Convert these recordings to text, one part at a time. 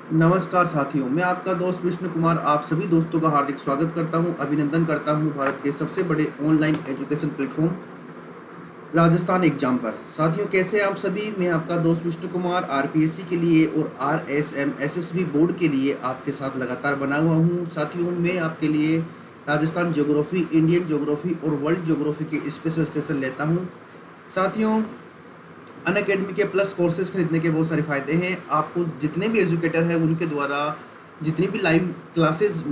नमस्कार साथियों, मैं आपका दोस्त विष्णु कुमार आप सभी दोस्तों का हार्दिक स्वागत करता हूं, अभिनंदन करता हूं भारत के सबसे बड़े online education platform Rajasthan exam पर। साथियों, कैसे आप सभी? मैं आपका दोस्त विष्णु कुमार आरपीएससी के लिए और आरएसएम एसएसबी बोर्ड के लिए आपके साथ लगातार बना हुआ हूं। साथियों, मैं आपके लिए राजस्थान ज्योग्राफी, इंडियन ज्योग्राफी और वर्ल्ड ज्योग्राफी के स्पेशल सेशन लेता हूं। साथियों, अनअकैडमी के प्लस कोर्सेज खरीदने के बहुत सारे फ़ायदे हैं। आपको जितने भी एजुकेटर हैं उनके द्वारा जितनी भी लाइव क्लासेस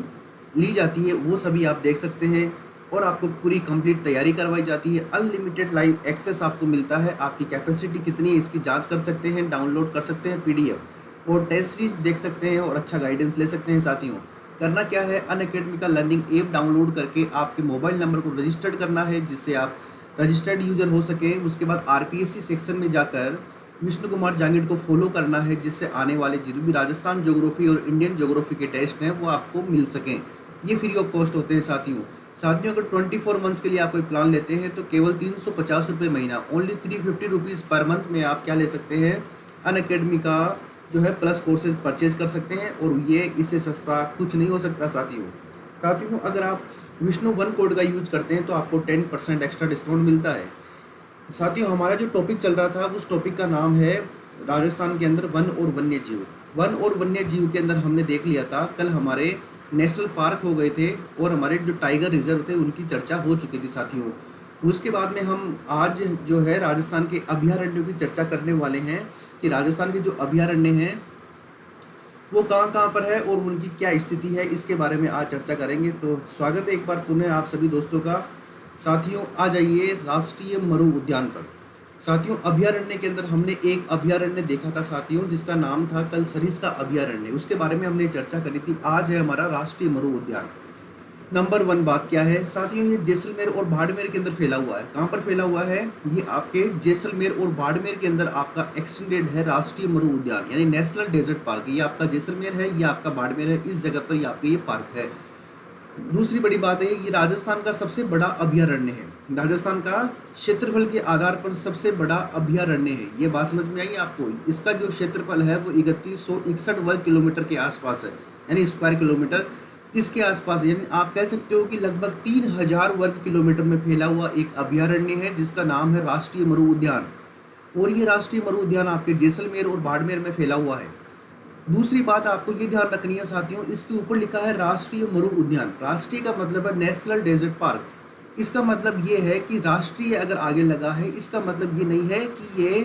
ली जाती है वो सभी आप देख सकते हैं और आपको पूरी कंप्लीट तैयारी करवाई जाती है। अनलिमिटेड लाइव एक्सेस आपको मिलता है। आपकी कैपेसिटी कितनी है इसकी जांच कर सकते हैं, डाउनलोड कर सकते हैं पीडीएफ और टेस्ट सीरीज देख सकते हैं और अच्छा गाइडेंस ले सकते हैं। साथियों, करना क्या है, अनअकैडमी का लर्निंग ऐप डाउनलोड करके आपके मोबाइल नंबर को रजिस्टर्ड करना है जिससे आप रजिस्टर्ड यूजर हो सके। उसके बाद आरपीएससी सेक्शन में जाकर विष्णु कुमार जांगिड को फॉलो करना है जिससे आने वाले जो भी राजस्थान ज्योग्राफी और इंडियन ज्योग्राफी के टेस्ट हैं वो आपको मिल सकें। ये फ्री ऑफ कॉस्ट होते हैं। साथियों अगर 24 मंथ्स के लिए आप कोई प्लान लेते हैं तो केवल 350 रुपये महीना, ओनली 350 रुपीज़ पर मंथ में आप क्या ले सकते हैं, अनअकैडमी का जो है प्लस कोर्सेज परचेज कर सकते हैं और ये इससे सस्ता कुछ नहीं हो सकता। साथियों अगर आप विष्णु वन कोड का यूज करते हैं तो आपको 10% एक्स्ट्रा डिस्काउंट मिलता है। साथियों, हमारा जो टॉपिक चल रहा था उस टॉपिक का नाम है राजस्थान के अंदर वन और वन्य जीव। वन और वन्य जीव के अंदर हमने देख लिया था, कल हमारे नेशनल पार्क हो गए थे और हमारे जो टाइगर रिजर्व थे उनकी चर्चा हो चुकी थी। साथियों, उसके बाद में हम आज जो है राजस्थान के अभयारण्यों की चर्चा करने वाले हैं कि राजस्थान के जो अभयारण्य हैं वो कहाँ कहाँ पर है और उनकी क्या स्थिति है, इसके बारे में आज चर्चा करेंगे। तो स्वागत है एक बार पुनः आप सभी दोस्तों का। साथियों, आ जाइए राष्ट्रीय मरु उद्यान पर। साथियों, अभयारण्य के अंदर हमने एक अभयारण्य देखा था साथियों जिसका नाम था कल सरिस्का अभयारण्य, उसके बारे में हमने चर्चा करी थी। आज है हमारा राष्ट्रीय मरु उद्यान। नंबर 1 बात क्या है साथियों, ये जैसलमेर और बाड़मेर के अंदर फैला हुआ है। कहाँ पर फैला हुआ है? ये आपके जैसलमेर और बाड़मेर के अंदर आपका एक्सटेंडेड है राष्ट्रीय मरु उद्यान यानी नेशनल डेजर्ट पार्क। ये आपका जैसलमेर है, ये आपका बाड़मेर है, इस जगह पर ये आपका ये पार्क है। दूसरी बड़ी बात है, ये राजस्थान का सबसे बड़ा अभयारण्य है। राजस्थान का क्षेत्रफल के आधार पर सबसे बड़ा अभयारण्य है। ये बात समझ में आई आपको? इसका जो क्षेत्रफल है वो 3161 वर्ग किलोमीटर के आसपास है यानी स्क्वायर किलोमीटर इसके आसपास, यानी आप कह सकते हो कि लगभग 3000 वर्ग किलोमीटर में फैला हुआ एक अभयारण्य है जिसका नाम है राष्ट्रीय मरु उद्यान। और ये राष्ट्रीय मरु उद्यान आपके जैसलमेर और बाड़मेर में फैला हुआ है। दूसरी बात आपको ये ध्यान रखनी है साथियों, इसके ऊपर लिखा है राष्ट्रीय मरु उद्यान। राष्ट्रीय का मतलब है नेशनल डेजर्ट पार्क। इसका मतलब ये है कि राष्ट्रीय अगर आगे लगा है इसका मतलब ये नहीं है कि ये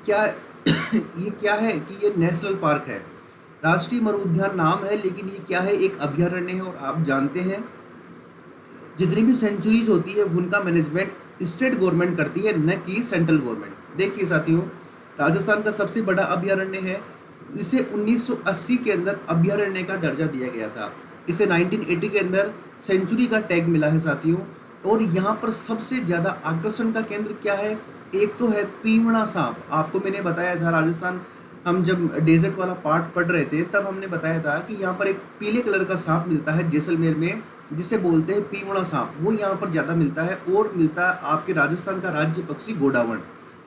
क्या ये क्या है कि ये नेशनल पार्क है। राष्ट्रीय मरु उद्यान नाम है लेकिन ये क्या है, एक अभयारण्य है। और आप जानते हैं जितनी भी सेंचुरीज होती है उनका मैनेजमेंट स्टेट गवर्नमेंट करती है, न कि सेंट्रल गवर्नमेंट। देखिए साथियों, राजस्थान का सबसे बड़ा अभयारण्य है। इसे 1980 के अंदर अभयारण्य का दर्जा दिया गया था। इसे 1980 के अंदर सेंचुरी का टैग मिला है साथियों। और यहाँ पर सबसे ज़्यादा आकर्षण का केंद्र क्या है? एक तो है पीवड़ा सांप। आपको मैंने बताया था राजस्थान, हम जब डेजर्ट वाला पार्ट पढ़ रहे थे तब हमने बताया था कि यहाँ पर एक पीले कलर का सांप मिलता है जैसलमेर में जिसे बोलते हैं पीवड़ा सांप। वो यहाँ पर ज़्यादा मिलता है और मिलता है आपके राजस्थान का राज्य पक्षी गोडावण।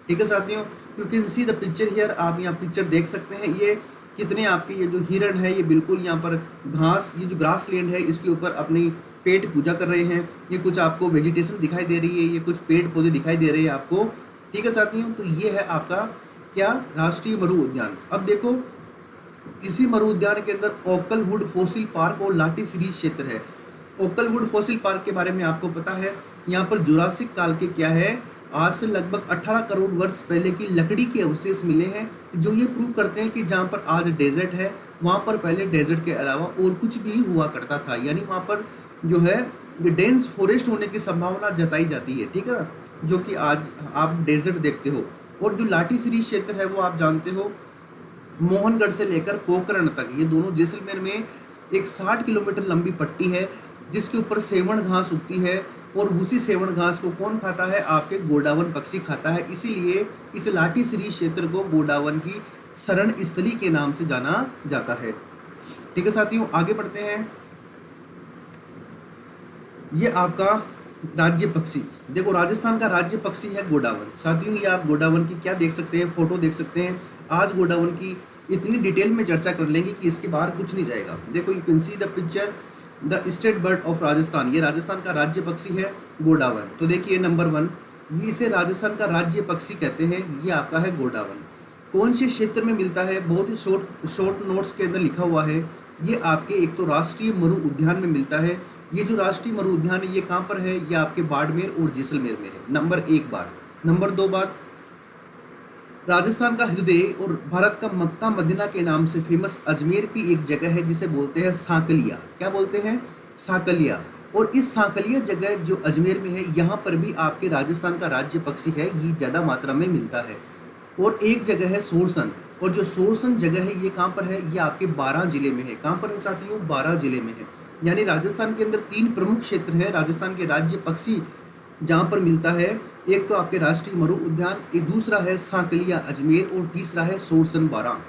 ठीक है साथियों, you can see the picture here. आप यहाँ पिक्चर देख सकते हैं। ये कितने आपके ये जो हिरण है ये बिल्कुल यहाँ पर घास, ये जो ग्रास लैंड है इसके ऊपर अपनी पेट पूजा कर रहे हैं। ये कुछ आपको वेजिटेशन दिखाई दे रही है, ये कुछ पेड़ पौधे दिखाई दे रहे हैं आपको। ठीक है साथियों, तो ये है आपका क्या, राष्ट्रीय मरु उद्यान। अब देखो, इसी मरु उद्यान के अंदर ओकलवुड फॉसिल पार्क और लाठी सीरीज क्षेत्र है। ओकलवुड फॉसिल पार्क के बारे में आपको पता है, यहाँ पर जुरासिक काल के क्या है, आज से लगभग 18 करोड़ वर्ष पहले की लकड़ी के अवशेष मिले हैं जो ये प्रूव करते हैं कि जहाँ पर आज डेजर्ट है वहाँ पर पहले डेजर्ट के अलावा और कुछ भी हुआ करता था। यानी वहाँ पर जो है डेंस फॉरेस्ट होने की संभावना जताई जाती है। ठीक है ना, जो कि आज आप डेजर्ट देखते हो। और जो लाठी सीरीज क्षेत्र है वो आप जानते हो मोहनगढ़ से लेकर पोखरण तक, ये दोनों जैसलमेर में एक 60 किलोमीटर लंबी पट्टी है जिसके ऊपर सेवण घास उगती है। और उसी सेवण घास को कौन खाता है? आपके गोडावन पक्षी खाता है। इसीलिए इस लाठी सीरीज क्षेत्र को गोडावन की शरण स्थली के नाम से जाना जाता है। ठीक है साथियों, आगे बढ़ते हैं। ये आपका राज्य पक्षी, देखो राजस्थान का राज्य पक्षी है गोडावन। साथियों, ये आप गोडावन की क्या देख सकते हैं, फोटो देख सकते हैं। आज गोडावन की इतनी डिटेल में चर्चा कर लेंगे कि इसके बाहर कुछ नहीं जाएगा। देखो, you can see the picture, the state bird of Rajasthan, ये राजस्थान का राज्य पक्षी है गोडावन। तो देखिए नंबर 1, ये इसे राजस्थान का राज्य पक्षी कहते हैं, ये आपका है गोडावन। कौन से क्षेत्र में मिलता है, बहुत ही शॉर्ट नोट्स के अंदर लिखा हुआ है। ये आपके एक तो राष्ट्रीय मरु उद्यान में मिलता है। ये जो राष्ट्रीय मरु उद्यान है ये कहाँ पर है, ये आपके बाड़मेर और जैसलमेर में है। नंबर 1 बात। नंबर 2 बात, राजस्थान का हृदय और भारत का मक्का मदीना के नाम से फेमस अजमेर की एक जगह है जिसे बोलते हैं सांकलिया। क्या बोलते हैं, सांकलिया। और इस सांकलिया जगह जो अजमेर में है, यहाँ पर भी आपके राजस्थान का राज्य पक्षी है, ये ज़्यादा मात्रा में मिलता है। और एक जगह है सोरसन, और जो सोरसन जगह है ये कहाँ पर है, ये आपके 12 जिले में है। कहाँ पर है साथियों, 12 जिले में है। यानी राजस्थान के अंदर 3 प्रमुख क्षेत्र है राजस्थान के राज्य पक्षी जहाँ पर मिलता है। एक तो आपके राष्ट्रीय मरु उद्यान, एक दूसरा है सांकलिया अजमेर, और तीसरा है सोरसन 12।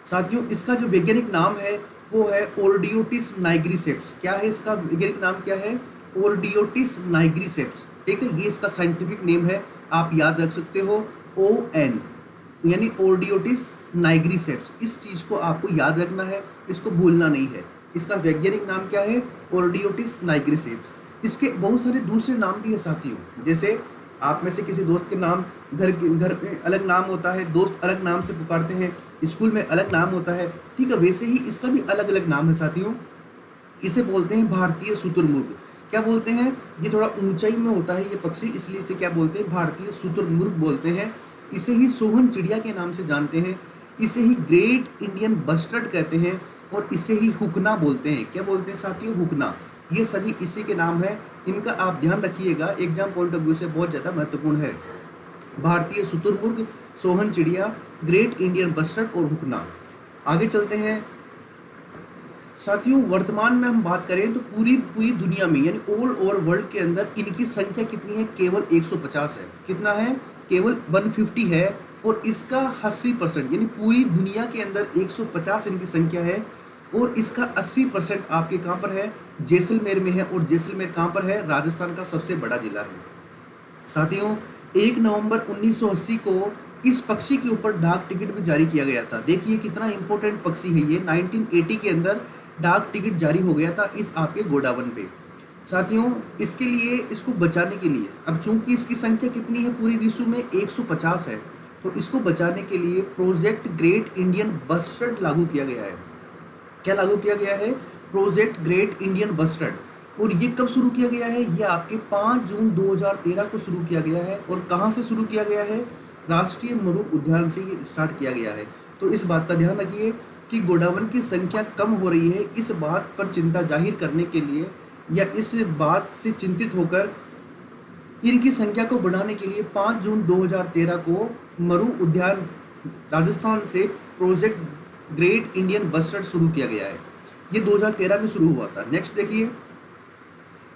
साथियों, इसका जो वैज्ञानिक नाम है वो है ओर्डियोटिस नाइग्रिसेप्स। क्या है इसका वैज्ञानिक नाम, क्या है, ओर्डियोटिस नाइग्रिसेप्स। ठीक है, ये इसका साइंटिफिक नेम है, आप याद रख सकते हो ON, यानी ओर्डियोटिस नाइग्रिसेप्स। इस चीज़ को आपको याद रखना है, इसको भूलना नहीं है। इसका वैज्ञानिक नाम क्या है, ओर्डियोटिस नाइग्रिसेप्स। इसके बहुत सारे दूसरे नाम भी है साथियों, जैसे आप में से किसी दोस्त के नाम घर में अलग नाम होता है, दोस्त अलग नाम से पुकारते हैं, स्कूल में अलग नाम होता है। ठीक है, वैसे ही इसका भी अलग अलग नाम है साथियों। इसे बोलते हैं भारतीय शुतुरमुर्ग। क्या बोलते हैं, ये थोड़ा ऊंचाई में होता है ये पक्षी, इसलिए इसे क्या बोलते हैं, भारतीय शुतुरमुर्ग बोलते हैं। इसे ही सोहन चिड़िया के नाम से जानते हैं, इसे ही ग्रेट इंडियन बस्टर्ड कहते हैं, और इसे ही हुकना बोलते हैं। क्या बोलते हैं साथियों, हुकना। ये सभी इसी के नाम है। इनका आप ध्यान रखिएगा, एग्जाम पॉइंट ऑफ व्यू से बहुत ज़्यादा महत्वपूर्ण है। भारतीय शुतुरमुर्ग, सोहन चिड़िया, ग्रेट इंडियन बस्टर्ड और हुकना। आगे चलते हैं साथियों। वर्तमान में हम बात करें तो पूरी दुनिया में, यानी ऑल ओवर वर्ल्ड के अंदर इनकी संख्या कितनी है, केवल 150 है। कितना है, केवल 150 है। और इसका 80%, यानी पूरी दुनिया के अंदर 150 इनकी संख्या है, और इसका 80% आपके कहाँ पर है, जैसलमेर में है। और जैसलमेर कहाँ पर है, राजस्थान का सबसे बड़ा जिला है। साथियों, 1 नवंबर 1980 को इस पक्षी के ऊपर डाक टिकट भी जारी किया गया था। देखिए कितना इंपॉर्टेंट पक्षी है ये। 1980 के अंदर डाक टिकट जारी हो गया था इस आपके गोडावन पे। साथियों, इसके लिए, इसको बचाने के लिए, अब चूंकि इसकी संख्या कितनी है पूरे विश्व में, 150 है, तो इसको बचाने के लिए प्रोजेक्ट ग्रेट इंडियन बस्टर्ड लागू किया गया है। क्या लागू किया गया है, प्रोजेक्ट ग्रेट इंडियन बस्टर्ड। और ये कब शुरू किया गया है, ये आपके 5 जून 2013 को शुरू किया गया है। और कहाँ से शुरू किया गया है, राष्ट्रीय मरु उद्यान से ये स्टार्ट किया गया है। तो इस बात का ध्यान रखिए कि गोडावन की संख्या कम हो रही है, इस बात पर चिंता जाहिर करने के लिए या इस बात से चिंतित होकर इनकी संख्या को बढ़ाने के लिए 5 जून 2013 को मरु उद्यान राजस्थान से प्रोजेक्ट ग्रेट इंडियन बस्टर्ड शुरू किया गया है। ये 2013 में शुरू हुआ था। नेक्स्ट देखिए,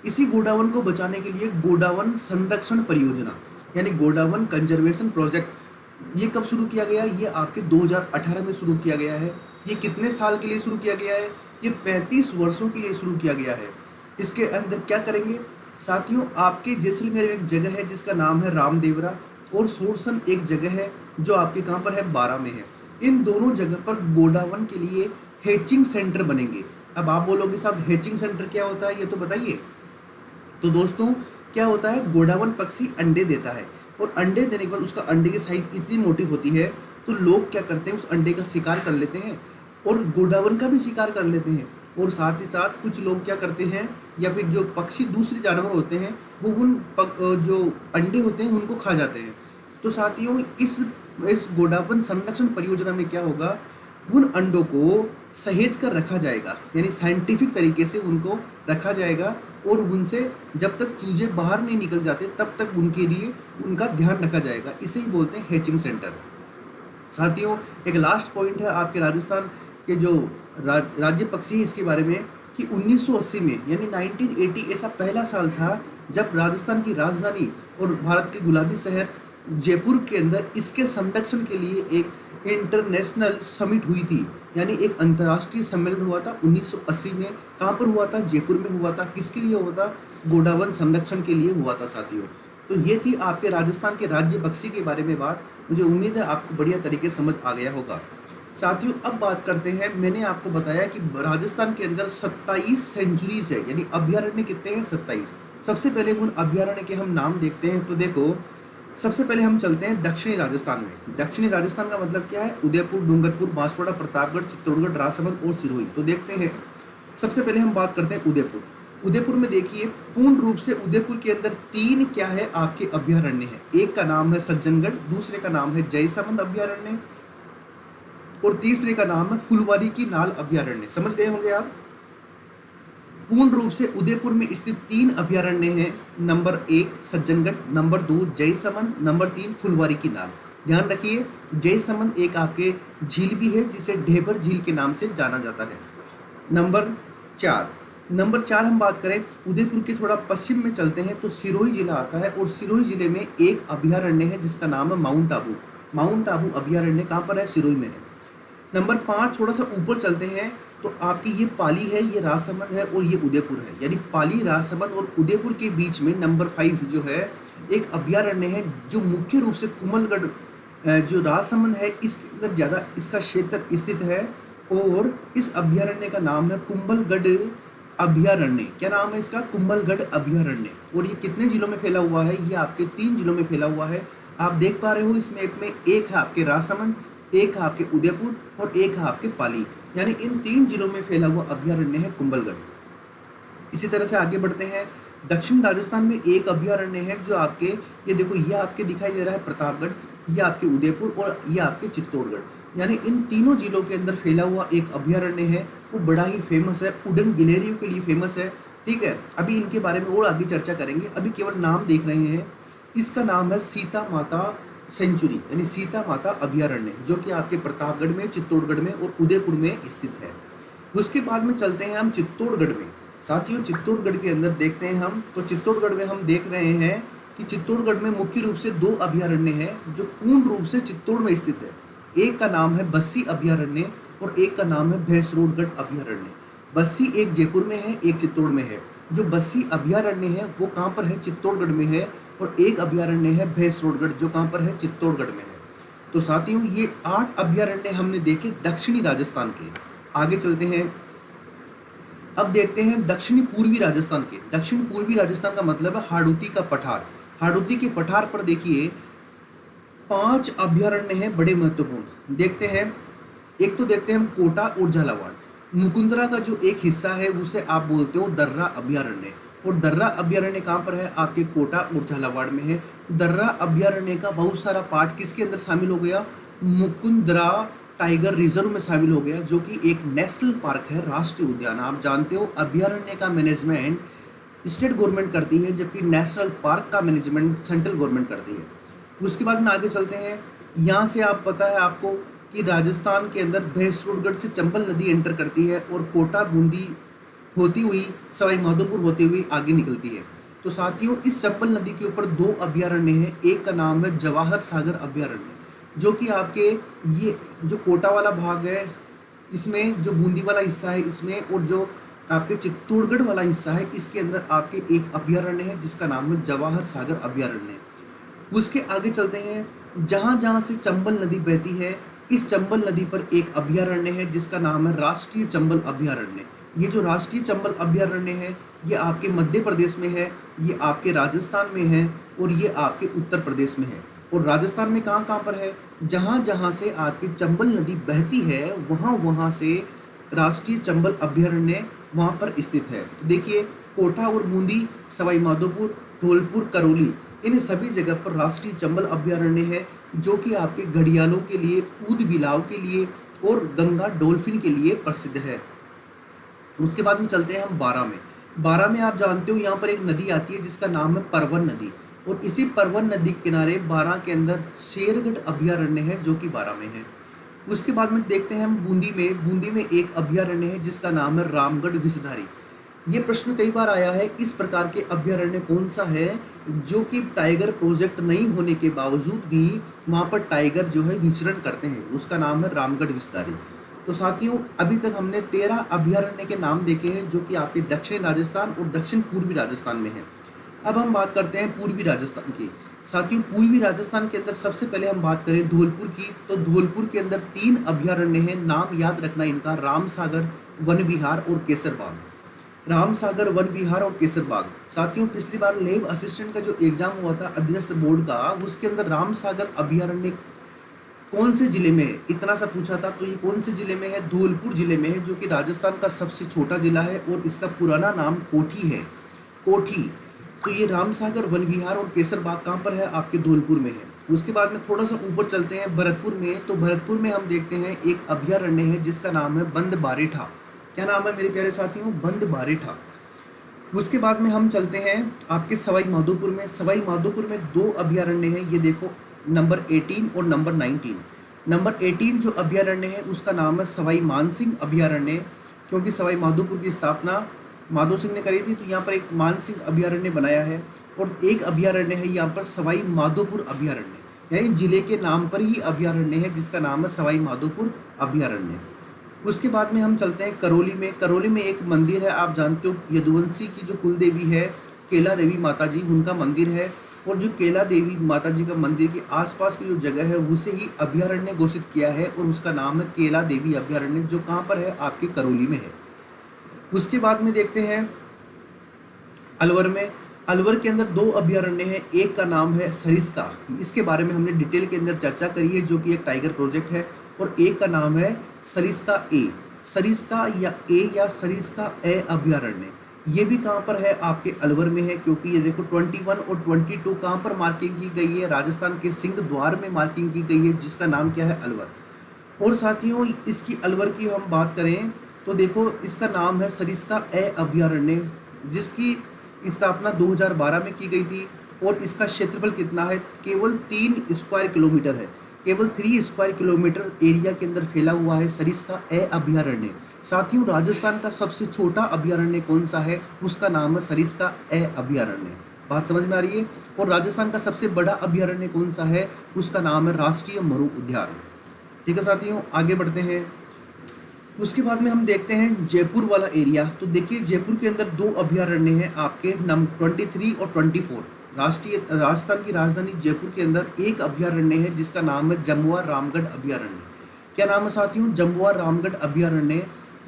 इसी गोडावन को बचाने के लिए गोडावन संरक्षण परियोजना, यानी गोडावन कंजर्वेशन प्रोजेक्ट, ये कब शुरू किया गया, ये आपके 2018 में शुरू किया गया है। ये कितने साल के लिए शुरू किया गया है, ये 35 वर्षों के लिए शुरू किया गया है। इसके अंदर क्या करेंगे साथियों, आपके जैसलमेर में एक जगह है जिसका नाम है रामदेवरा, और सोरसन एक जगह है जो आपके कहाँ पर है, 12 में है। इन दोनों जगह पर गोडावन के लिए हैचिंग सेंटर बनेंगे। अब आप बोलोगे साहब हैचिंग सेंटर क्या होता है, ये तो बताइए। तो दोस्तों क्या होता है, गोडावन पक्षी अंडे देता है, और अंडे देने के बाद उसका अंडे की साइज इतनी मोटी होती है तो लोग क्या करते हैं, उस अंडे का शिकार कर लेते हैं और गोडावन का भी शिकार कर लेते हैं। और साथ ही साथ कुछ लोग क्या करते हैं, या फिर जो पक्षी दूसरे जानवर होते हैं वो उन जो अंडे होते हैं उनको खा जाते हैं। तो साथियों, इस गोडावन संरक्षण परियोजना में क्या होगा, उन अंडों को सहेज कर रखा जाएगा, यानी साइंटिफिक तरीके से उनको रखा जाएगा, और उनसे जब तक चूजे बाहर नहीं निकल जाते तब तक उनके लिए उनका ध्यान रखा जाएगा। इसे ही बोलते हैं हैचिंग सेंटर। साथियों, एक लास्ट पॉइंट है आपके राजस्थान के जो राज्य पक्षी है इसके बारे में, कि 1980 में, यानी 1980 ऐसा पहला साल था जब राजस्थान की राजधानी और भारत के गुलाबी शहर जयपुर के अंदर इसके संरक्षण के लिए एक इंटरनेशनल समिट हुई थी, यानी एक अंतर्राष्ट्रीय सम्मेलन हुआ था 1980 में। कहाँ पर हुआ था, जयपुर में हुआ था। किसके लिए हुआ था, गोडावन संरक्षण के लिए हुआ था साथियों। तो ये थी आपके राजस्थान के राज्य पक्षी के बारे में बात। मुझे उम्मीद है आपको बढ़िया तरीके से समझ आ गया होगा। साथियों अब बात करते हैं, मैंने आपको बताया कि राजस्थान के अंदर 27 सेंचुरीज है, यानी अभ्यारण्य कितने हैं? 27। सबसे पहले उन अभ्यारण्य के हम नाम देखते हैं। तो देखो, सबसे पहले हम चलते हैं दक्षिणी राजस्थान में। दक्षिणी राजस्थान का मतलब क्या है? उदयपुर, डूंगरपुर, बांसवाड़ा, प्रतापगढ़, चित्तौड़गढ़, राजसमंद और सिरोही। तो देखते हैं, सबसे पहले हम बात करते हैं उदयपुर। उदयपुर में देखिए, पूर्ण रूप से उदयपुर के अंदर 3 क्या है आपके अभ्यारण्य है। एक का नाम है सज्जनगढ़, दूसरे का नाम है जयसमंद अभ्यारण्य और तीसरे का नाम है फुलवारी की नाल अभ्यारण्य। समझ गए होंगे आप। पूर्ण रूप से उदयपुर में स्थित 3 अभ्यारण्य हैं। Number 1 Sajjangarh, number 2 Jaisamand, number 3 फुलवारी की नाल। ध्यान रखिए, जयसमंद एक आपके झील भी है जिसे ढेबर झील के नाम से जाना जाता है। नंबर 4 हम बात करें, उदयपुर के थोड़ा पश्चिम में चलते हैं तो सिरोही जिला आता है और सिरोही जिले में एक अभ्यारण्य है जिसका नाम है माउंट आबू। माउंट आबू अभ्यारण्य कहाँ पर है? सिरोही में है। नंबर 5 थोड़ा सा ऊपर चलते हैं तो आपकी ये पाली है, ये राजसमंद है और ये उदयपुर है, यानी पाली, राजसमंद और उदयपुर के बीच में नंबर 5 जो है एक अभ्यारण्य है जो मुख्य रूप से कुंभलगढ़ जो राजसमंद है इसके अंदर ज़्यादा इसका क्षेत्र स्थित है और इस अभ्यारण्य का नाम है कुंभलगढ़ अभ्यारण्य। क्या नाम है इसका? कुंभलगढ़ अभ्यारण्य। और ये कितने जिलों में फैला हुआ है? ये आपके 3 जिलों में फैला हुआ है। आप देख पा रहे हो इस मैप में, एक है आपके राजसमंद, एक है आपके उदयपुर और एक है आपके पाली, यानी इन 3 जिलों में फैला हुआ अभ्यारण्य है कुंभलगढ़। इसी तरह से आगे बढ़ते हैं, दक्षिण राजस्थान में एक अभ्यारण्य है जो आपके, ये देखो, ये आपके दिखाई दे रहा है प्रतापगढ़, ये आपके उदयपुर और ये आपके चित्तौड़गढ़, यानी इन तीनों जिलों के अंदर फैला हुआ एक अभ्यारण्य है। वो बड़ा ही फेमस है, उड़न गिलहरियों के लिए फेमस है। ठीक है, अभी इनके बारे में और आगे चर्चा करेंगे, अभी केवल नाम देख रहे हैं। इसका नाम है सीता माता सेंचुरी, यानी सीता माता अभ्यारण्य, जो कि आपके प्रतापगढ़ में, चित्तौड़गढ़ में और उदयपुर में स्थित है। उसके बाद में चलते हैं हम चित्तौड़गढ़ में। साथियों, चित्तौड़गढ़ के अंदर देखते हैं हम, तो चित्तौड़गढ़ में हम देख रहे हैं कि चित्तौड़गढ़ में मुख्य रूप से 2 अभ्यारण्य हैं जो पूर्ण रूप से चित्तौड़ में स्थित है। एक का नाम है बस्सी अभ्यारण्य और एक का नाम है भैंसरोडगढ़ अभ्यारण्य। बस्सी एक जयपुर में है, एक चित्तौड़ में है। जो बस्सी अभ्यारण्य है वो कहाँ पर है? चित्तौड़गढ़ में है। और एक अभ्यारण्य है भैंसरोडगढ़ जो कहाँ पर है? चित्तौड़गढ़ में है। तो साथियों, ये 8 अभ्यारण्य हमने देखे दक्षिणी राजस्थान के। आगे चलते हैं, अब देखते हैं दक्षिणी पूर्वी राजस्थान के। दक्षिण पूर्वी राजस्थान का मतलब है हाड़ौती का पठार। हाड़ौती के पठार पर देखिए 5 अभ्यारण्य हैं बड़े महत्वपूर्ण। देखते हैं, एक तो देखते हैं हम कोटा और झालावाड़। मुकुंदरा का जो एक हिस्सा है उसे आप बोलते हो दर्रा अभ्यारण्य, और दर्रा अभ्यारण्य कहाँ पर है? आपके कोटा और झालावाड़ में है। दर्रा अभ्यारण्य का बहुत सारा पार्ट किसके अंदर शामिल हो गया? मुकुंदरा टाइगर रिजर्व में शामिल हो गया, जो कि एक नेशनल पार्क है, राष्ट्रीय उद्यान। आप जानते हो अभ्यारण्य का मैनेजमेंट स्टेट गवर्नमेंट करती है, जबकि नेशनल पार्क का मैनेजमेंट सेंट्रल गवर्नमेंट करती है। उसके बाद में आगे चलते हैं, यहाँ से आप पता है आपको कि राजस्थान के अंदर भैंसरोडगढ़ से चंबल नदी एंटर करती है और कोटा बूंदी होती हुई सवाई माधोपुर होते हुए आगे निकलती है। तो साथियों, इस चंबल नदी के ऊपर 2 अभ्यारण्य हैं। एक का नाम है जवाहर सागर अभ्यारण्य, जो कि आपके ये जो कोटा वाला भाग है इसमें, जो बूंदी वाला हिस्सा है इसमें, और जो आपके चित्तौड़गढ़ वाला हिस्सा है इसके अंदर आपके एक अभ्यारण्य है जिसका नाम है जवाहर सागर अभ्यारण्य। उसके आगे चलते हैं, जहाँ जहाँ से चंबल नदी बहती है इस चंबल नदी पर एक अभ्यारण्य है जिसका नाम है राष्ट्रीय चंबल अभ्यारण्य। ये जो राष्ट्रीय चंबल अभ्यारण्य है ये आपके मध्य प्रदेश में है, ये आपके राजस्थान में है और ये आपके उत्तर प्रदेश में है। और राजस्थान में कहाँ कहाँ पर है? जहाँ जहाँ से आपकी चंबल नदी बहती है वहाँ वहाँ से राष्ट्रीय चंबल अभ्यारण्य वहाँ पर स्थित है। तो देखिए, कोटा और बूंदी, सवाई माधोपुर, धौलपुर, करौली, इन सभी जगह पर राष्ट्रीय चंबल अभ्यारण्य है, जो कि आपके घड़ियालों के लिए, ऊद बिलाव के लिए और गंगा डॉल्फिन के लिए प्रसिद्ध है। उसके बाद में चलते हैं हम बारा में। बारा में आप जानते हो यहाँ पर एक नदी आती है जिसका नाम है परवन नदी, और इसी परवन नदी के किनारे बारा के अंदर शेरगढ़ अभ्यारण्य है जो कि बारा में है। उसके बाद में देखते हैं हम बूंदी में एक अभ्यारण्य है जिसका नाम है रामगढ़ विषधारी। ये प्रश्न कई बार आया है, इस प्रकार के अभ्यारण्य कौन सा है जो कि टाइगर प्रोजेक्ट नहीं होने के बावजूद भी वहाँ पर टाइगर जो है विचरण करते हैं? उसका नाम है रामगढ़ विषधारी। तो साथियों, अभी तक हमने 13 अभ्यारण्य के नाम देखे हैं जो कि आपके दक्षिणी राजस्थान और दक्षिण पूर्वी राजस्थान में है। अब हम बात करते हैं पूर्वी राजस्थान की। साथियों पूर्वी राजस्थान के अंदर सबसे पहले हम बात करें धौलपुर की, तो धौलपुर के अंदर 3 अभयारण्य हैं। नाम याद रखना इनका, रामसागर, वन विहार और केसरबाग। रामसागर, वन विहार और केसरबाग। साथियों पिछली बार लेब असिस्टेंट का जो एग्जाम हुआ था अधीनस्थ बोर्ड का, उसके अंदर रामसागर अभयारण्य कौन से जिले में है इतना सा पूछा था। तो ये कौन से जिले में है? धौलपुर जिले में है, जो कि राजस्थान का सबसे छोटा जिला है और इसका पुराना नाम कोठी है, कोठी। तो ये रामसागर, वन विहार और केसरबाग कहाँ पर है? आपके धौलपुर में है। उसके बाद में थोड़ा सा ऊपर चलते हैं भरतपुर में, तो भरतपुर में हम देखते हैं एक अभयारण्य है जिसका नाम है बंद बारेठा। क्या नाम है मेरे प्यारे साथियों? बंद बारेठा। उसके बाद में हम चलते हैं आपके सवाई माधोपुर में। सवाई माधोपुर में 2 अभयारण्य हैं, ये देखो, नंबर 18 और नंबर 19। नंबर 18 जो अभयारण्य है उसका नाम है सवाई मानसिंह अभयारण्य, क्योंकि सवाई माधोपुर की स्थापना माधो सिंह ने करी थी, तो यहाँ पर एक मानसिंह अभयारण्य बनाया है। और एक अभयारण्य है यहाँ पर सवाई माधोपुर अभयारण्य, यानी जिले के नाम पर ही अभयारण्य है जिसका नाम है सवाई माधोपुर अभयारण्य। उसके बाद में हम चलते हैं करौली में। करौली में एक मंदिर है, आप जानते हो यदुवंशी की जो कुल देवी है केला देवी माता जी, उनका मंदिर है। और जो केला देवी माता जी का मंदिर के आसपास की जो जगह है उसे ही अभयारण्य घोषित किया है और उसका नाम है केला देवी अभयारण्य, जो कहाँ पर है? आपके करौली में है। उसके बाद में देखते हैं अलवर में। अलवर के अंदर 2 अभयारण्य हैं, एक का नाम है सरिस्का, इसके बारे में हमने डिटेल के अंदर चर्चा करी है, जो कि एक टाइगर प्रोजेक्ट है। और एक का नाम है सरिस्का ए, सरिस्का या सरिस्का ए अभयारण्य। ये भी कहाँ पर है? आपके अलवर में है, क्योंकि ये देखो 21 और 22 कहाँ पर मार्किंग की गई है? राजस्थान के सिंह द्वार में मार्किंग की गई है, जिसका नाम क्या है? अलवर। और साथियों इसकी अलवर की हम बात करें तो देखो इसका नाम है सरिस्का ए अभयारण्य, जिसकी स्थापना 2012 में की गई थी। और इसका क्षेत्रफल कितना है? केवल 3 स्क्वायर किलोमीटर है, केवल 3 स्क्वायर किलोमीटर एरिया के अंदर फैला हुआ है सरिस्का ए अभयारण्य। साथियों राजस्थान का सबसे छोटा अभयारण्य कौन सा है? उसका नाम है सरिस्का ए अभयारण्य। बात समझ में आ रही है? और राजस्थान का सबसे बड़ा अभयारण्य कौन सा है? उसका नाम है राष्ट्रीय मरु उद्यान। ठीक है साथियों, आगे बढ़ते हैं। उसके बाद में हम देखते हैं जयपुर वाला एरिया। तो देखिए जयपुर के अंदर 2 अभयारण्य हैं आपके, नंबर 23 और 24। राजस्थान की राजधानी जयपुर के अंदर एक अभयारण्य है जिसका नाम है जम्बुआ रामगढ़ अभयारण्य। क्या नाम है साथियों? जम्बुआ रामगढ़ अभयारण्य,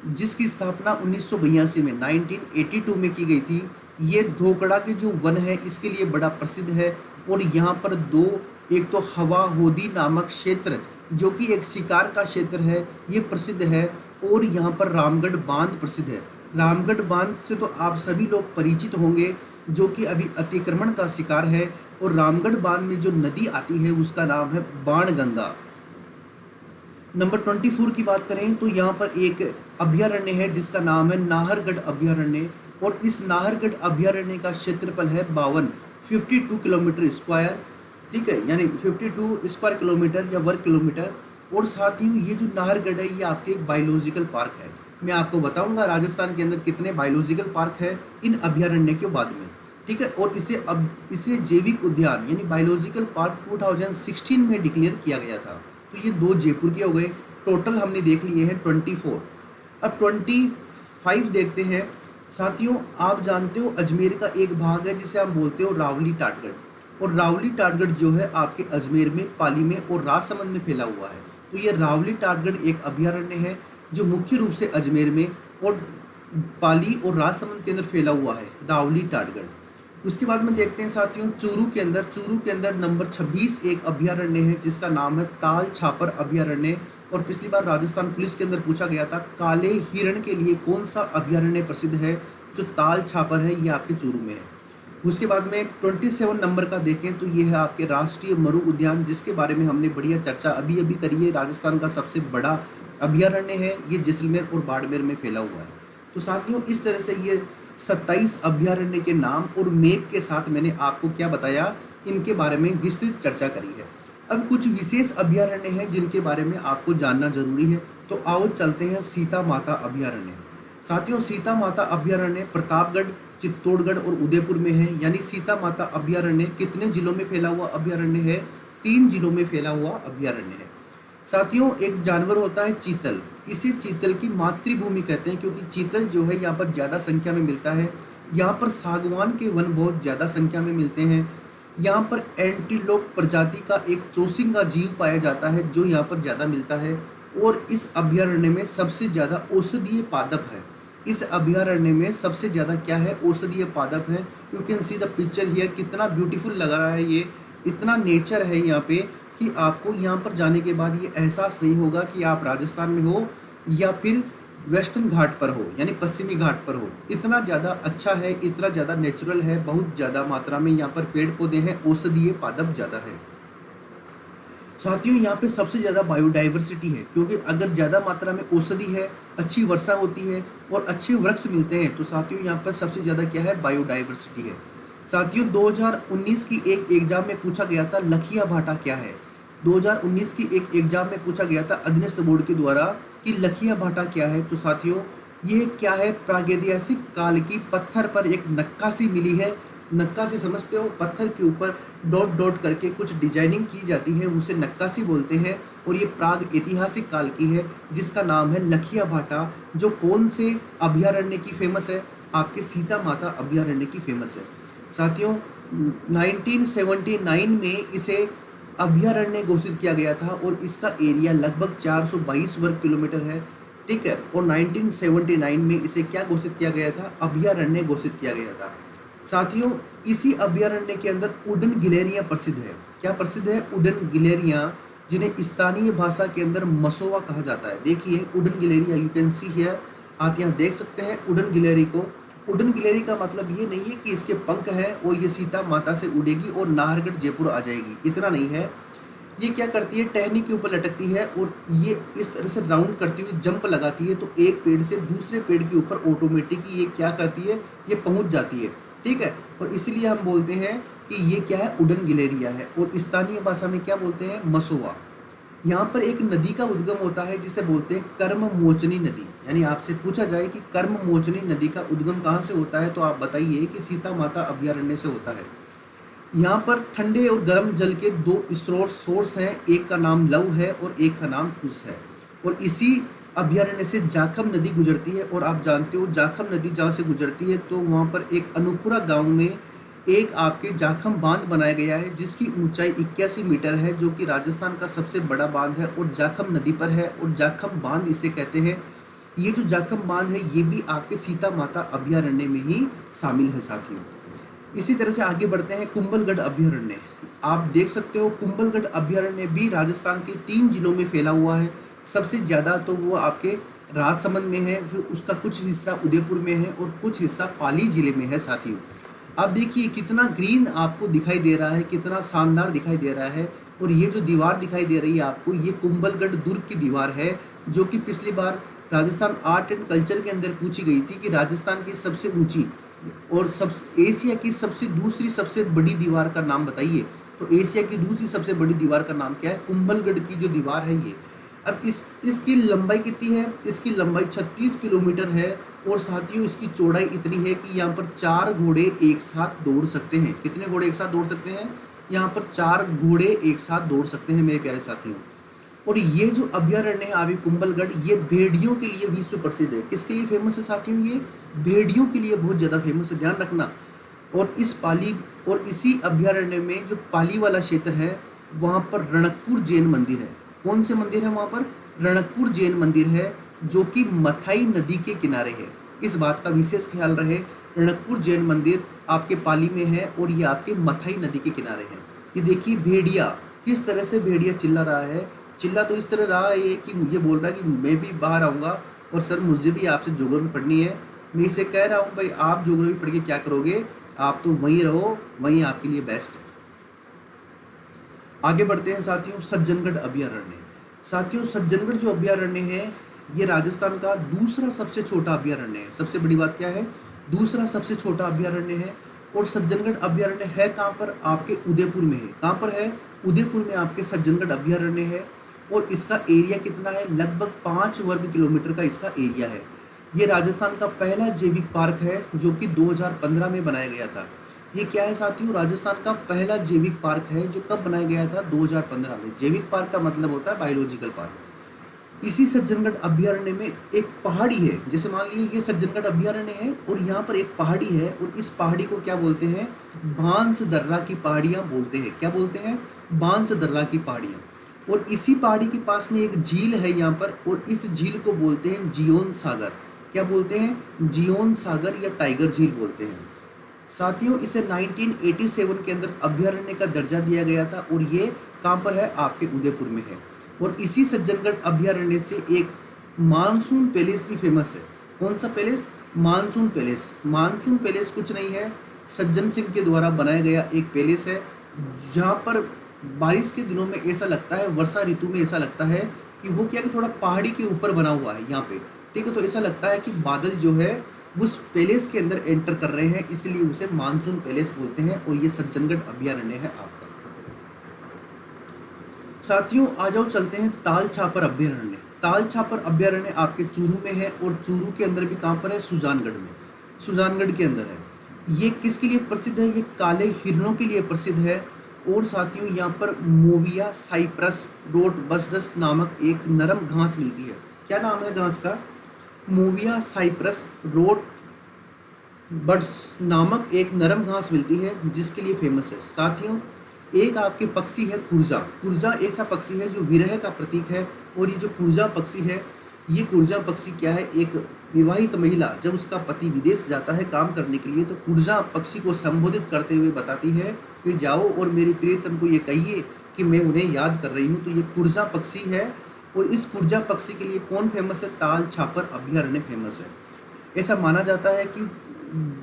जिसकी स्थापना 1982 में 1982 में की गई थी। ये धोकड़ा के जो वन है इसके लिए बड़ा प्रसिद्ध है। और यहाँ पर 2, एक तो हवा होदी नामक क्षेत्र जो कि एक शिकार का क्षेत्र है, ये प्रसिद्ध है। और यहाँ पर रामगढ़ बांध प्रसिद्ध है। रामगढ़ बांध से तो आप सभी लोग परिचित होंगे, जो कि अभी अतिक्रमण का शिकार है। और रामगढ़ बांध में जो नदी आती है उसका नाम है बाणगंगा। नंबर 24 की बात करें तो यहाँ पर एक अभयारण्य है जिसका नाम है नाहरगढ़ अभयारण्य। और इस नाहरगढ़ अभयारण्य का क्षेत्रफल है 52 किलोमीटर स्क्वायर, ठीक है, यानी 52 स्क्वायर किलोमीटर या वर्ग किलोमीटर। और साथ ही ये जो नाहरगढ़ है ये आपके एक बायोलॉजिकल पार्क है। मैं आपको बताऊंगा राजस्थान के अंदर कितने बायोलॉजिकल पार्क है इन अभयारण्य के बाद में, ठीक है। और इसे जैविक उद्यान यानी बायोलॉजिकल पार्क 2016 में डिक्लेयर किया गया था। तो ये 2 जयपुर के हो गए, टोटल हमने देख लिए हैं 24। अब 25 देखते हैं। साथियों आप जानते हो अजमेर का एक भाग है जिसे हम बोलते हो रावली टाटगढ़। और रावली टाटगढ़ जो है आपके अजमेर में, पाली में और राजसमंद में फैला हुआ है। तो ये रावली टाटगढ़ एक अभयारण्य है जो मुख्य रूप से अजमेर में और पाली और राजसमंद के अंदर फैला हुआ है, रावली टाटगढ़। उसके बाद में देखते हैं साथियों चूरू के अंदर नंबर 26 एक अभयारण्य है जिसका नाम है ताल छापर अभयारण्य। और पिछली बार राजस्थान पुलिस के अंदर पूछा गया था काले हिरण के लिए कौन सा अभयारण्य प्रसिद्ध है, जो ताल छापर है ये आपके चूरू में है। उसके बाद में 27 नंबर का देखें तो ये है आपके राष्ट्रीय मरु उद्यान, जिसके बारे में हमने बढ़िया चर्चा अभी करी है। राजस्थान का सबसे बड़ा अभयारण्य है, ये जैसलमेर और बाड़मेर में फैला हुआ है। तो साथियों इस तरह से ये 27 अभयारण्य के नाम और मैप के साथ मैंने आपको क्या बताया, इनके बारे में विस्तृत चर्चा करी है। अब कुछ विशेष अभयारण्य हैं जिनके बारे में आपको जानना जरूरी है। तो आओ चलते हैं सीता माता अभयारण्य। साथियों सीता माता अभयारण्य प्रतापगढ़, चित्तौड़गढ़ और उदयपुर में है। यानी सीता माता अभयारण्य कितने जिलों में फैला हुआ अभयारण्य है? 3 जिलों में फैला हुआ अभयारण्य है। साथियों एक जानवर होता है चीतल, इसे चीतल की मातृभूमि कहते हैं क्योंकि चीतल जो है यहाँ पर ज़्यादा संख्या में मिलता है। यहाँ पर सागवान के वन बहुत ज़्यादा संख्या में मिलते हैं। यहाँ पर एंटीलोप प्रजाति का एक चोसिंगा जीव पाया जाता है जो यहाँ पर ज़्यादा मिलता है, और इस अभयारण्य में सबसे ज़्यादा औषधीय पादप है। इस अभयारण्य में सबसे ज़्यादा क्या है, औषधीय पादप है। You can see the picture here, कितना ब्यूटीफुल लग रहा है, ये इतना नेचर है यहाँ पे कि आपको यहाँ पर जाने के बाद ये एहसास नहीं होगा कि आप राजस्थान में हो या फिर वेस्टर्न घाट पर हो, यानी पश्चिमी घाट पर हो। इतना ज़्यादा अच्छा है, इतना ज़्यादा नेचुरल है, बहुत ज़्यादा मात्रा में यहाँ पर पेड़ पौधे हैं, औषधीय पादप ज़्यादा है। साथियों यहाँ पे सबसे ज़्यादा बायोडाइवर्सिटी है, क्योंकि अगर ज़्यादा मात्रा में औषधि है, अच्छी वर्षा होती है और अच्छे वृक्ष मिलते हैं, तो साथियों यहाँ पर सबसे ज़्यादा क्या है, बायोडाइवर्सिटी है। साथियों 2019 की एक एग्जाम में पूछा गया था लखिया भाटा क्या है। 2019 की एक एग्जाम में पूछा गया था अधीनस्थ बोर्ड के द्वारा कि लखिया भाटा क्या है। तो साथियों ये क्या है, प्रागैतिहासिक काल की पत्थर पर एक नक्काशी मिली है। नक्काशी समझते हो, पत्थर के ऊपर डॉट डॉट करके कुछ डिजाइनिंग की जाती है, उसे नक्काशी बोलते हैं। और ये प्राग ऐतिहासिक काल की है, जिसका नाम है लखिया भाटा, जो कौन से अभयारण्य की फेमस है, आपके सीता माता अभयारण्य की फेमस है। साथियों 1979 में इसे अभयारण्य घोषित किया गया था और इसका एरिया लगभग 422 वर्ग किलोमीटर है, ठीक है। और 1979 में इसे क्या घोषित किया गया था, अभयारण्य घोषित किया गया था। साथियों इसी अभयारण्य के अंदर उड़न गिलहरियाँ प्रसिद्ध है। क्या प्रसिद्ध है, उड़न गिलहरियाँ, जिन्हें स्थानीय भाषा के अंदर मसोवा कहा जाता है। देखिए उड़न गिलहरियाँ, यू कैन सी हियर, आप यहाँ देख सकते हैं उड़न गिलहरी को। उड़न गिलहरी का मतलब ये नहीं है कि इसके पंख है और ये सीता माता से उड़ेगी और नाहरगढ़ जयपुर आ जाएगी, इतना नहीं है। ये क्या करती है, टहनी के ऊपर लटकती है और ये इस तरह से राउंड करती हुई जंप लगाती है, तो एक पेड़ से दूसरे पेड़ के ऊपर ऑटोमेटिक ये क्या करती है, ये पहुंच जाती है, ठीक है। और इसीलिए हम बोलते हैं कि ये क्या है, उड़न गिलहरियाँ है। और स्थानीय भाषा में क्या बोलते हैं, मसोवा। यहाँ पर एक नदी का उद्गम होता है जिसे बोलते हैं कर्म मोचनी नदी। यानी आपसे पूछा जाए कि कर्म मोचनी नदी का उद्गम कहाँ से होता है, तो आप बताइए कि सीता माता अभयारण्य से होता है। यहाँ पर ठंडे और गर्म जल के दो सोर्स हैं, एक का नाम लव है और एक का नाम कुश है। और इसी अभयारण्य से जाखम नदी गुजरती है। और आप जानते हो जाखम नदी जहाँ से गुजरती है तो वहाँ पर एक अनुपुरा गांव में एक आपके जाखम बांध बनाया गया है, जिसकी ऊंचाई 81 मीटर है, जो कि राजस्थान का सबसे बड़ा बांध है और जाखम नदी पर है। और जाखम बांध इसे कहते हैं। ये जो जाखम बांध है ये भी आपके सीता माता अभयारण्य में ही शामिल है। साथियों इसी तरह से आगे बढ़ते हैं, कुंभलगढ़ अभयारण्य। आप देख सकते हो कुंभलगढ़ अभयारण्य भी राजस्थान के 3 जिलों में फैला हुआ है। सबसे ज़्यादा तो वो आपके राजसमंद में है, फिर उसका कुछ हिस्सा उदयपुर में है और कुछ हिस्सा पाली जिले में है। साथियों आप देखिए कितना ग्रीन आपको दिखाई दे रहा है, कितना शानदार दिखाई दे रहा है। और ये जो दीवार दिखाई दे रही है आपको, ये कुंभलगढ़ दुर्ग की दीवार है, जो कि पिछली बार राजस्थान आर्ट एंड कल्चर के अंदर पूछी गई थी कि राजस्थान की सबसे ऊंची और एशिया की दूसरी सबसे बड़ी दीवार का नाम बताइए। तो एशिया की दूसरी सबसे बड़ी दीवार का नाम क्या है, कुंभलगढ़ की जो दीवार है ये। अब इसकी लंबाई कितनी है, इसकी लंबाई 36 किलोमीटर है। और साथियों इसकी चौड़ाई इतनी है कि यहाँ पर 4 घोड़े एक साथ दौड़ सकते हैं। कितने घोड़े एक साथ दौड़ सकते हैं, यहाँ पर 4 घोड़े एक साथ दौड़ सकते हैं मेरे प्यारे साथियों। और ये जो अभयारण्य है आगे कुंभलगढ़, ये भेड़ियों के लिए विश्व प्रसिद्ध है। किसके लिए फेमस है साथियों, ये भेड़ियों के लिए बहुत ज़्यादा फेमस है, ध्यान रखना। और इसी अभयारण्य में जो पाली वाला क्षेत्र है वहाँ पर रणकपुर जैन मंदिर है। कौन से मंदिर है वहाँ पर, रणकपुर जैन मंदिर है, जो कि मथाई नदी के किनारे है। इस बात का विशेष ख्याल रहे, रणकपुर जैन मंदिर आपके पाली में है और ये आपके मथाई नदी के किनारे है। ये देखिए भेड़िया, किस तरह से भेड़िया चिल्ला रहा है। चिल्ला तो इस तरह रहा है कि मुझे बोल रहा है कि मैं भी बाहर आऊँगा और सर मुझे भी आपसे ज्योग्राफी पढ़नी है। मैं इसे कह रहा हूँ भाई आप ज्योग्राफी पढ़ के क्या करोगे, आप तो वहीं रहो, वहीं आपके लिए बेस्ट है। आगे बढ़ते हैं साथियों, सज्जनगढ़ अभयारण्य। साथियों सज्जनगढ़ जो अभयारण्य है ये राजस्थान का दूसरा सबसे छोटा अभयारण्य है। सबसे बड़ी बात क्या है, दूसरा सबसे छोटा अभयारण्य है। और सज्जनगढ़ अभयारण्य है कहाँ पर, आपके उदयपुर में है। कहाँ पर है, उदयपुर में आपके सज्जनगढ़ अभयारण्य है। और इसका एरिया कितना है, लगभग 5 वर्ग किलोमीटर का इसका एरिया है। ये राजस्थान का पहला जैविक पार्क है, जो कि 2015 में बनाया गया था। ये क्या है साथियों, राजस्थान का पहला जैविक पार्क है, जो कब बनाया गया था, 2015 में। जैविक पार्क का मतलब होता है बायोलॉजिकल पार्क। इसी सज्जनगढ़ अभ्यारण्य में एक पहाड़ी है, जैसे मान लीजिए ये सज्जनगढ़ अभ्यारण्य है और यहाँ पर एक पहाड़ी है और इस पहाड़ी को क्या बोलते हैं, बांसदर्रा की पहाड़ियाँ बोलते हैं। क्या बोलते हैं, बांसदर्रा की पहाड़ियाँ। और इसी पहाड़ी के पास में एक झील है यहाँ पर, और इस झील को बोलते हैं जियोन सागर। क्या बोलते हैं, जियोन सागर या टाइगर झील बोलते हैं। साथियों, इसे 1987 के अंदर अभ्यारण्य का दर्जा दिया गया था और ये कहाँ पर है, आपके उदयपुर में है। और इसी सज्जनगढ़ अभ्यारण्य से एक मानसून पैलेस भी फेमस है। कौन सा palace, monsoon palace. Monsoon palace कुछ नहीं है, सज्जन सिंह के द्वारा बनाया गया एक पैलेस है, जहाँ पर बारिश के दिनों में ऐसा लगता है, वर्षा ऋतु में ऐसा लगता है कि वो क्या, कि थोड़ा पहाड़ी के ऊपर बना हुआ है यहाँ पे, ठीक है। तो ऐसा लगता है कि बादल जो है उस पैलेस के अंदर एंटर कर रहे हैं, इसलिए उसे मानसून पैलेस बोलते हैं। और ये सज्जनगढ़ अभ्यारण्य है आपका। साथियों, आ जाओ चलते हैं ताल छापर अभ्यारण्य। ताल छापर अभ्यारण्य आपके चूरू में है और चूरू के अंदर भी कहाँ पर है, सुजानगढ़ में, सुजानगढ़ के अंदर है। ये किसके लिए प्रसिद्ध है, ये काले हिरणों के लिए प्रसिद्ध है। और साथियों, यहाँ पर मोविया साइप्रस रोडबस्टस नामक एक नरम घास मिलती है। क्या नाम है घास का, मोविया साइप्रस रोडबस्टस नामक एक नरम घास मिलती है, जिसके लिए फेमस है। साथियों, एक आपके पक्षी है कुर्जा। कुर्जा ऐसा पक्षी है जो विरह का प्रतीक है। और ये जो कुर्जा पक्षी है, ये कुर्जा पक्षी क्या है, एक विवाहित महिला जब उसका पति विदेश जाता है काम करने के लिए, तो कुर्जा पक्षी को संबोधित करते हुए बताती है कि जाओ और मेरी प्रियतम को ये कहिए कि मैं उन्हें याद कर रही हूँ। तो ये कुर्जा पक्षी है। और इस कुर्जा पक्षी के लिए कौन फेमस है, ताल छापर अभ्यारण्य फेमस है। ऐसा माना जाता है कि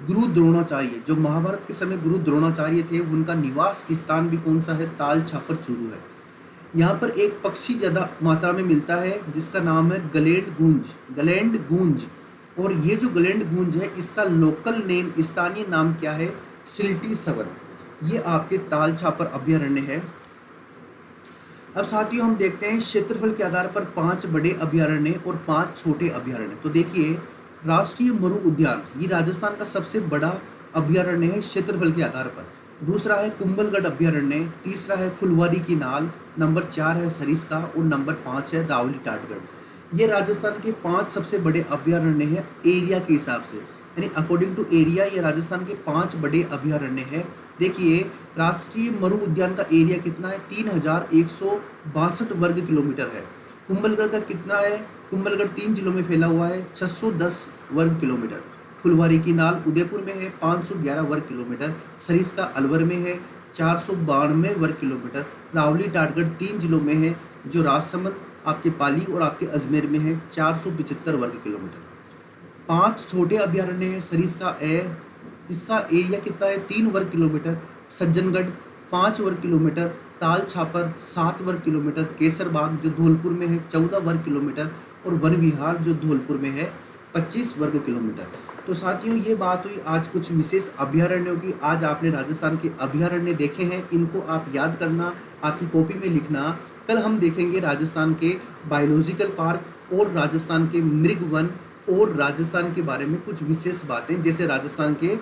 गुरु द्रोणाचार्य, जो महाभारत के समय गुरु द्रोणाचार्य थे, उनका निवास स्थान भी कौन सा है, ताल छापर चूरू है। यहाँ पर एक पक्षी ज़्यादा मात्रा में मिलता है जिसका नाम है गलैंड गूंज, गलैंड गूंज। और ये जो गलैंड गूंज है, इसका लोकल नेम, स्थानीय नाम क्या है, सिल्टी सवन। ये आपके ताल छापर अभ्यारण्य है। अब साथियों, हम देखते हैं क्षेत्रफल के आधार पर 5 बड़े अभ्यारण्य और 5 छोटे अभ्यारण्य। तो देखिए, राष्ट्रीय मरु उद्यान, ये राजस्थान का सबसे बड़ा अभ्यारण्य है क्षेत्रफल के आधार पर। दूसरा है कुंभलगढ़ अभ्यारण्य, तीसरा है फुलवारी की नाल, नंबर 4 है सरिस्का और नंबर 5 है रावली टाटगढ़। ये राजस्थान के 5 सबसे बड़े अभ्यारण्य हैं एरिया के हिसाब से, यानी अकॉर्डिंग टू एरिया ये राजस्थान के 5 बड़े अभ्यारण्य हैं। देखिए, राष्ट्रीय मरु उद्यान का एरिया कितना है, 3162 वर्ग किलोमीटर है। कुंभलगढ़ का कितना है, कुंभलगढ़ 3 जिलों में फैला हुआ है, 610 वर्ग किलोमीटर। फुलवारी की नाल उदयपुर में है, 511 वर्ग किलोमीटर। सरिस्का अलवर में है, 492 वर्ग किलोमीटर। रावली टाटगढ़ 3 जिलों में है, जो राजसमंद, आपके पाली और आपके अजमेर में है, 475 वर्ग किलोमीटर। 5 छोटे अभ्यारण्य हैं, सरिस्का इसका एरिया कितना है, 3 वर्ग किलोमीटर। सज्जनगढ़ 5 वर्ग किलोमीटर। ताल छापर 7 वर्ग किलोमीटर। केसरबाग जो धौलपुर में है 14 वर्ग किलोमीटर। और वन विहार जो धौलपुर में है 25 वर्ग किलोमीटर। तो साथियों, ये बात हुई आज कुछ विशेष अभ्यारण्यों की। आज आपने राजस्थान के अभ्यारण्य देखे हैं, इनको आप याद करना, आपकी कॉपी में लिखना। कल हम देखेंगे राजस्थान के बायोलॉजिकल पार्क और राजस्थान के मृग वन और राजस्थान के बारे में कुछ विशेष बातें, जैसे राजस्थान के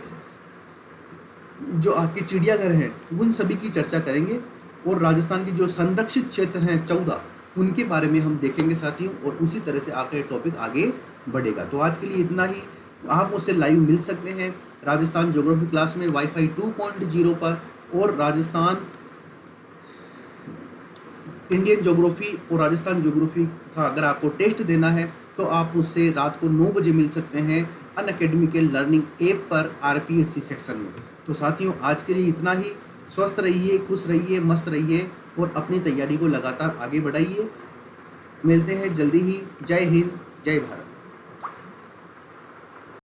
जो आपके चिड़ियाघर हैं उन सभी की चर्चा करेंगे। और राजस्थान के जो संरक्षित क्षेत्र हैं 14, उनके बारे में हम देखेंगे साथियों। और उसी तरह से आपका टॉपिक आगे बढ़ेगा। तो आज के लिए इतना ही। आप मुझसे लाइव मिल सकते हैं राजस्थान ज्योग्राफी क्लास में वाईफाई 2.0 पर, और राजस्थान इंडियन ज्योग्राफी और राजस्थान ज्योग्राफी का अगर आपको टेस्ट देना है तो आप मुझसे रात को 9 बजे मिल सकते हैं अनअकैडमी के लर्निंग ऐप पर RPSC सेक्शन में। तो साथियों, आज के लिए इतना ही। स्वस्थ रहिए, खुश रहिए, मस्त रहिए और अपनी तैयारी को लगातार आगे बढ़ाइए। मिलते हैं जल्दी ही। जय हिंद, जय भारत।